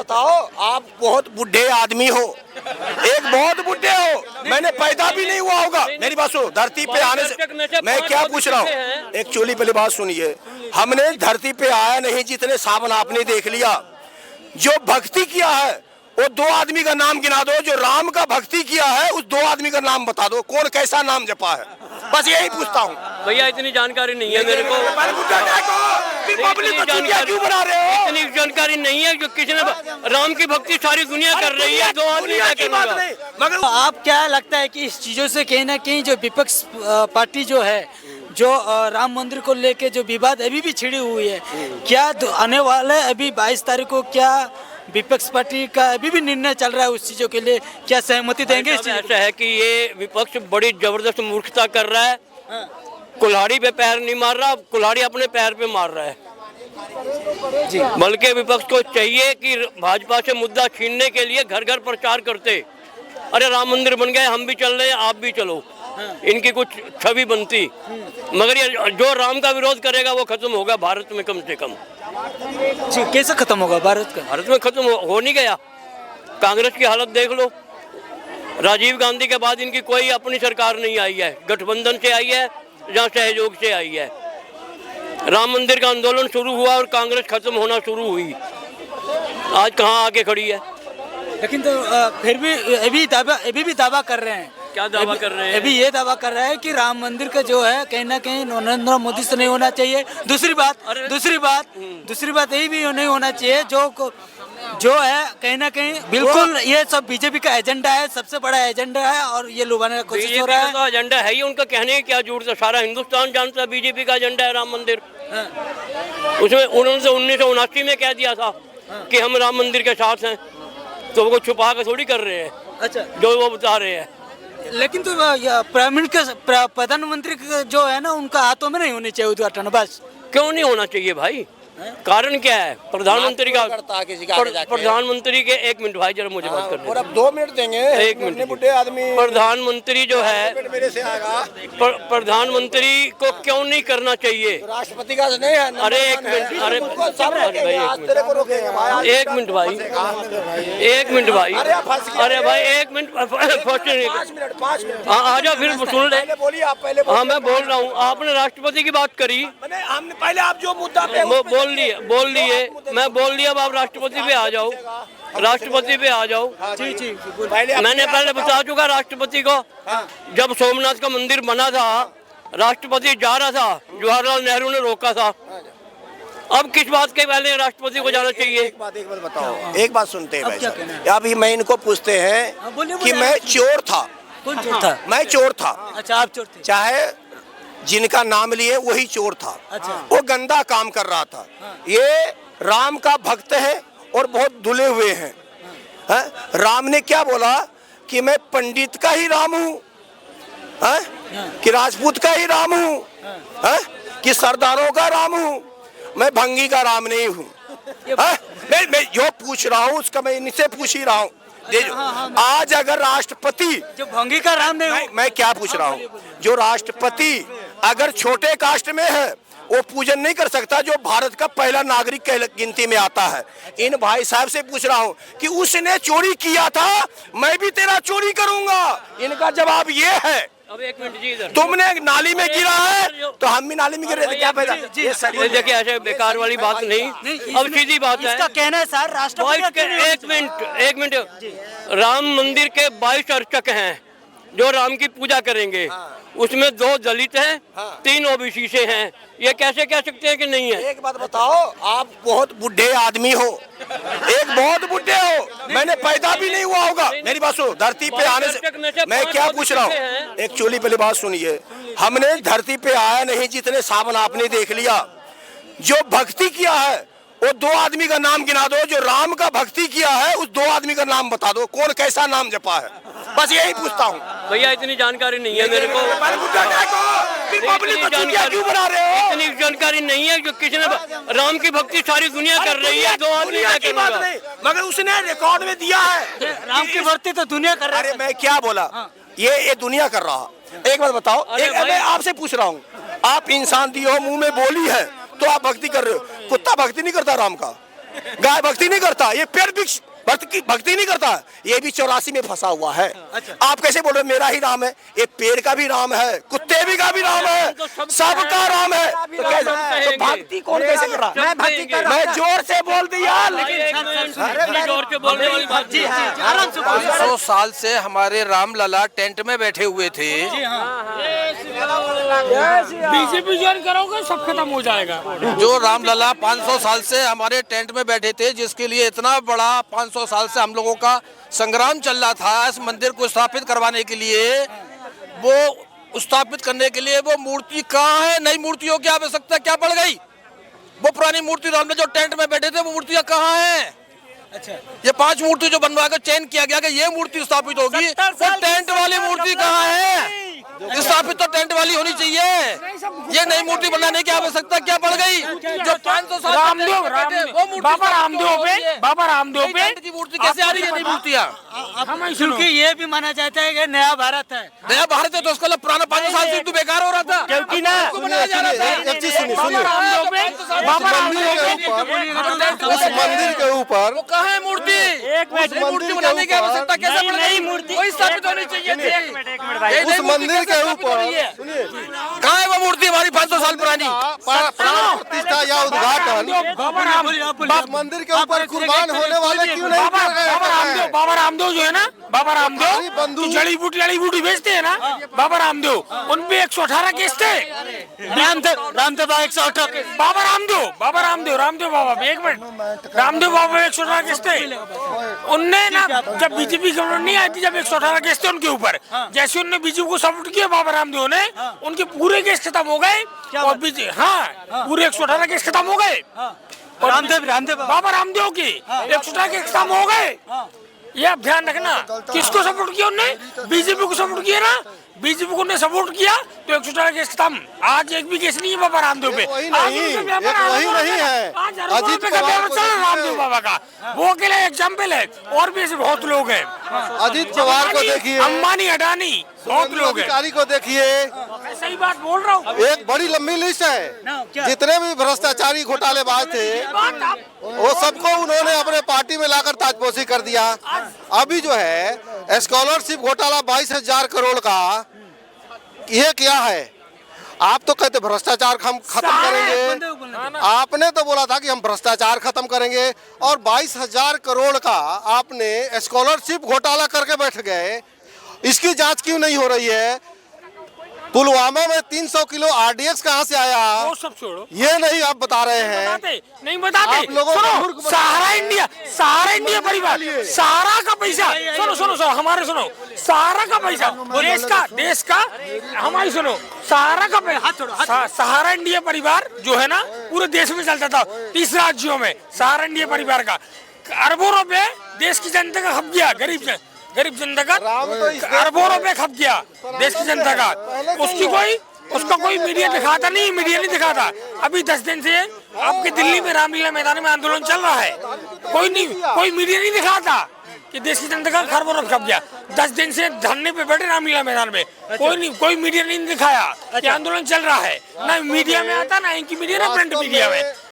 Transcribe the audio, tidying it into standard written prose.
बताओ, आप बहुत बुढ़े आदमी हो, एक बहुत बुढ़े हो, मैंने पैदा भी नहीं हुआ होगा। मेरी बात सुनो, धरती पे आने से मैं क्या पूछ रहा हूँ, एक्चुअली पहले बात सुनिए, हमने धरती पे आया नहीं, जितने सावन आपने देख लिया। जो भक्ति किया है वो दो आदमी का नाम गिना दो, जो राम का भक्ति किया है उस दो आदमी का नाम बता दो, कौन कैसा नाम जपा है, बस यही पूछता हूँ। भैया इतनी जानकारी नहीं है मेरे को, पब्लिक को चुतिया क्यों बना रहे हो? इतनी जानकारी नहीं है जो किसी ने राम की भक्ति सारी दुनिया कर रही है, दो आदमी की बात नहीं, मगर आप क्या लगता है कि इस चीज़ों से कहीं ना कहीं जो विपक्ष पार्टी जो है, जो राम मंदिर को लेके जो विवाद अभी भी छिड़ी हुई है, क्या आने वाले अभी 22 तारीख को क्या विपक्ष पार्टी का अभी भी निर्णय चल रहा है उस चीज़ों के लिए, क्या सहमति देंगे? ऐसा है कि ये विपक्ष बड़ी जबरदस्त मूर्खता कर रहा है, कुल्हाड़ी पे पैर नहीं मार रहा, कुल्हाड़ी अपने पैर पे मार रहा है जी। बल्कि विपक्ष को चाहिए कि भाजपा से मुद्दा छीनने के लिए घर घर प्रचार करते, अरे राम मंदिर बन गए, हम भी चल रहे हैं, आप भी चलो, इनकी कुछ छवि बनती। मगर ये जो राम का विरोध करेगा वो खत्म होगा भारत में, कम से कम जी। कैसे खत्म होगा भारत का? भारत में खत्म हो नहीं गया। कांग्रेस की हालत देख लो, राजीव गांधी के बाद इनकी कोई अपनी सरकार नहीं आई है, गठबंधन से आई है या सहयोग से आई है। राम मंदिर का आंदोलन शुरू हुआ और कांग्रेस खत्म होना शुरू हुई, आज कहाँ आके खड़ी है। लेकिन तो फिर भी अभी भी दावा कर रहे हैं। क्या दावा कर रहे हैं? अभी ये दावा कर रहा है कि राम मंदिर का जो है कहीं ना कहीं नरेंद्र मोदी से नहीं होना चाहिए। दूसरी बात यही भी नहीं होना चाहिए जो है कहीं ना कहीं बिल्कुल ये सब बीजेपी का एजेंडा है, सबसे बड़ा एजेंडा है और ये लुभाने का कोशिश हो रहा है। तो एजेंडा है ही, उनका कहने की क्या जरूरत है, सारा हिंदुस्तान जानता है बीजेपी का एजेंडा है राम मंदिर। उसमें उन्होंने 1979 में कह दिया था कि हम राम मंदिर के साथ हैं, तो वो छुपा कर थोड़ी कर रहे हैं। अच्छा, जो वो बता रहे हैं। लेकिन तो प्रधानमंत्री जो है ना, उनका हाथों में नहीं होनी चाहिए उद्घाटन, बस। क्यों नहीं होना चाहिए भाई? कारण क्या है? प्रधानमंत्री का प्रधानमंत्री के, एक मिनट भाई जरा मुझे बात करने, और अब 2 मिनट देंगे, एक मिनट। बुढ़े आदमी प्रधानमंत्री जो है, मेरे से आएगा, प्रधानमंत्री को क्यों नहीं करना चाहिए? राष्ट्रपति का नहीं है। अरे एक मिनट, अरे एक मिनट भाई, एक मिनट भाई, अरे भाई एक मिनट, आ जाओ फिर सुन ले। बोलिए आप पहले। हाँ मैं बोल रहा हूँ, आपने राष्ट्रपति की बात करी, हमने पहले आप जो मुद्दा पे बोल लिए, मैं बोल लिया, अब आप राष्ट्रपति पे आ जाओ, राष्ट्रपति पे आ जाओ। जी। मैंने पहले बता चुका राष्ट्रपति को, जब सोमनाथ का मंदिर बना था, राष्ट्रपति जा रहा था, जवाहरलाल नेहरू ने रोका था। अब किस बात के पहले राष्ट्रपति को जाना चाहिए? एक बात बताओ, एक बात सुनते हैं भाई। अभी मैं इनको पूछते हैं कि मैं चोर था। कौन चोर था? मैं चोर था। अच्छा, आप चोर थे? चाहे जिनका नाम लिए वही चोर था। अच्छा। वो गंदा काम कर रहा था। ये राम का भक्त है और बहुत धुले हुए हैं। राम ने क्या बोला कि मैं पंडित का ही राम हूँ, कि राजपूत का ही राम हूँ, कि सरदारों का राम हूँ, मैं भंगी का राम नहीं हूँ। मैं जो पूछ रहा हूँ उसका मैं इनसे पूछ ही रहा हूँ। आज अगर राष्ट्रपति जो भंगी का राम नहीं, मैं क्या पूछ रहा हूँ, जो राष्ट्रपति अगर छोटे कास्ट में है वो पूजन नहीं कर सकता, जो भारत का पहला नागरिक के गिनती में आता है। इन भाई साहब से पूछ रहा हूँ कि उसने चोरी किया था, मैं भी तेरा चोरी करूंगा। इनका जवाब ये है, अब एक मिनट जी, इधर तुमने नाली में गिरा है तो हम भी नाली में गिरे, क्या फायदा? ये देखिए ऐसे बेकार वाली बात नहीं, अब सीधी बात है। इसका कहना है सर राष्ट्रपति, एक मिनट, राम मंदिर के 22 अर्चक हैं जो राम की पूजा करेंगे, उसमें 2 दलित हैं, 3 ओबीसी से हैं, ये कैसे कह सकते हैं कि नहीं है? एक बात बताओ, आप बहुत बुढ़े आदमी हो, एक बहुत बुढ़े हो, मैंने पैदा भी नहीं हुआ होगा। मेरी बात सुनो, धरती पे आने से मैं क्या पूछ रहा हूँ, एक्चुअली पहले बात सुनिए, हमने धरती पे आया नहीं, जितने सावन आपने देख लिया। जो भक्ति किया है वो 2 आदमी का नाम गिना दो, जो राम का भक्ति किया है उस 2 आदमी का नाम बता दो, कौन कैसा नाम जपा है, बस यही पूछता हूँ। भैया इतनी जानकारी नहीं है मेरे को, पब्लिक को चुतिया क्यों बना रहे हो? इतनी जानकारी नहीं है जो किसी ने राम की भक्ति सारी दुनिया कर रही है, 2 आदमी की बात नहीं, मगर उसने रिकॉर्ड में दिया है राम की भक्ति तो दुनिया कर रही है। अरे मैं क्या बोला, ये दुनिया कर रहा। एक बात बताओ, मैं आपसे पूछ रहा हूँ, आप इंसान दिए हो, मुंह में बोली है तो आप भक्ति कर रहे हो, कुत्ता भक्ति नहीं करता राम का? गाय भक्ति नहीं करता, ये पेड़ वृक्ष भक्ति नहीं करता, ये भी 84 में फंसा हुआ है। आप कैसे बोल रहे हो मेरा ही राम है? ये पेड़ का भी राम है, कुत्ते भी का भी राम है, सबका राम है। तो कैसे तो भक्ति कौन कैसे कर रहा है? मैं भक्ति कर रहा हूं। मैं जोर से बोल दिया, जोर से बोलने वाली बात जी हाँ, आराम से 500 साल से हमारे रामलला टेंट में बैठे हुए थे। बीजेपी ज्वाइन करोगे सब खत्म हो जाएगा। जो रामलला 500 साल से हमारे टेंट में बैठे थे, जिसके लिए इतना बड़ा 500 साल से हम लोगों का संग्राम चल रहा था इस मंदिर को स्थापित करवाने के लिए, वो स्थापित करने के लिए वो मूर्ति कहाँ है? नई मूर्तियों की आवश्यकता क्या पड़ गई? वो पुरानी मूर्ति रामलला जो टेंट में बैठे थे वो मूर्तियाँ कहाँ हैं? अच्छा, ये 5 मूर्ति जो बनवा कर चयन किया गया कि ये मूर्ति स्थापित होगी, वो टेंट वाली मूर्ति कहाँ है? स्थापित तो टेंट वाली होनी चाहिए। ये नई मूर्ति बनाने की आवश्यकता क्या पड़ गई? जो 500 साल बाबा रामदेव पे की मूर्ति कैसे आ रही है? नई मूर्तियाँ क्योंकि ये भी माना जाता है कि नया भारत है। नया भारत है तो उसका मतलब पुराना 500 साल से तो बेकार हो रहा था, क्योंकि ना बनाया जा रहा था। एक चीज सुनिए, सुनिए, उस मंदिर के ऊपर वो कहाँ है मूर्ति? मूर्ति बनाने की आवश्यकता कैसे पड़ गई? वही स्थापित होनी चाहिए थी। उस मंदिर के ऊपर कहाँ है वो मूर्ति हमारी 500 साल पुरानी? प्राण प्रतिष्ठा या उद्घाटन उस मंदिर के ऊपर कुर्बान होने वाले क्यों नहीं कर रहे हैं? बाबा रामदेव जो है ना, बाबा हमारी रामदेव बंधु- जड़ी बूटी बेचते हैं ना, बाबा रामदेव, उन पे 118 केस थे। रामदेव 118 बाबा रामदेव बाबा पे 1 मिनट, रामदेव बाबा पे 118 केस थे। उनने ना जब बीजेपी गवर्नमेंट नहीं आई थी, जब 118 केस थे उनके ऊपर, जैसे उनने बीजेपी को सपोर्ट किया बाबा रामदेव ने, उनके पूरे केस खत्म हो गए। और पूरे 118 केस खत्म हो गए। रामदेव बाबा रामदेव की 118 केस खत्म हो गए। ये आप ध्यान रखना। किसको सपोर्ट किया उनने? बीजेपी को सपोर्ट किया ना, बीजेपी को उन्हें सपोर्ट किया तो 118 केस खत्म। आज एक भी केस नहीं है बाबा रामदेव पे। वही नहीं है। अजीत पवार रामदेव बाबा का वो अकेला एग्जाम्पल है, और भी ऐसे बहुत लोग हैं। अजीत पवार को देखिए, अंबानी अडानी बहुत लोग हैं। अधिकारी को देखिए, मैं सही बात बोल रहा हूँ। एक बड़ी लंबी लिस्ट है। जितने भी भ्रष्टाचारी घोटालेबाज थे वो सबको उन्होंने अपने पार्टी में लाकर ताजपोशी कर दिया। अभी जो है स्कॉलरशिप घोटाला 22,000 करोड़ का, ये क्या है? आप तो कहते भ्रष्टाचार हम खत्म करेंगे, आपने तो बोला था कि हम भ्रष्टाचार खत्म करेंगे, और 22,000 करोड़ का आपने स्कॉलरशिप घोटाला करके बैठ गए। इसकी जांच क्यों नहीं हो रही है? पुलवामा में 300 किलो RDX कहाँ से आया? वो सब छोड़ो, ये नहीं आप बता रहे हैं। नहीं बताते। आप लोगों को मूर्ख सुनो, बना- सहारा इंडिया परिवार, सहारा का पैसा, सुनो हमारे सुनो, सहारा का पैसा देश का हमारी सुनो, सहारा का पैसा, सहारा इंडिया परिवार जो है ना पूरे देश में चलता था, 30 राज्यों में सहारा इंडिया परिवार का अरबों रुपए देश की जनता का खप गया, गरीब जनता का अरबों रुपए खप गया देश की जनता का। उसका कोई मीडिया दिखाता नहीं, अभी 10 दिन से आपके दिल्ली में रामलीला मैदान में आंदोलन चल रहा है, कोई मीडिया नहीं दिखाता कि देश की जनता का खरबों रुपए खप गया। 10 दिन से धरने पे बैठे रामलीला मैदान में, कोई मीडिया नहीं दिखाया कि आंदोलन चल रहा है। ना मीडिया में आता, ना इनकी मीडिया, ना प्रिंट मीडिया में।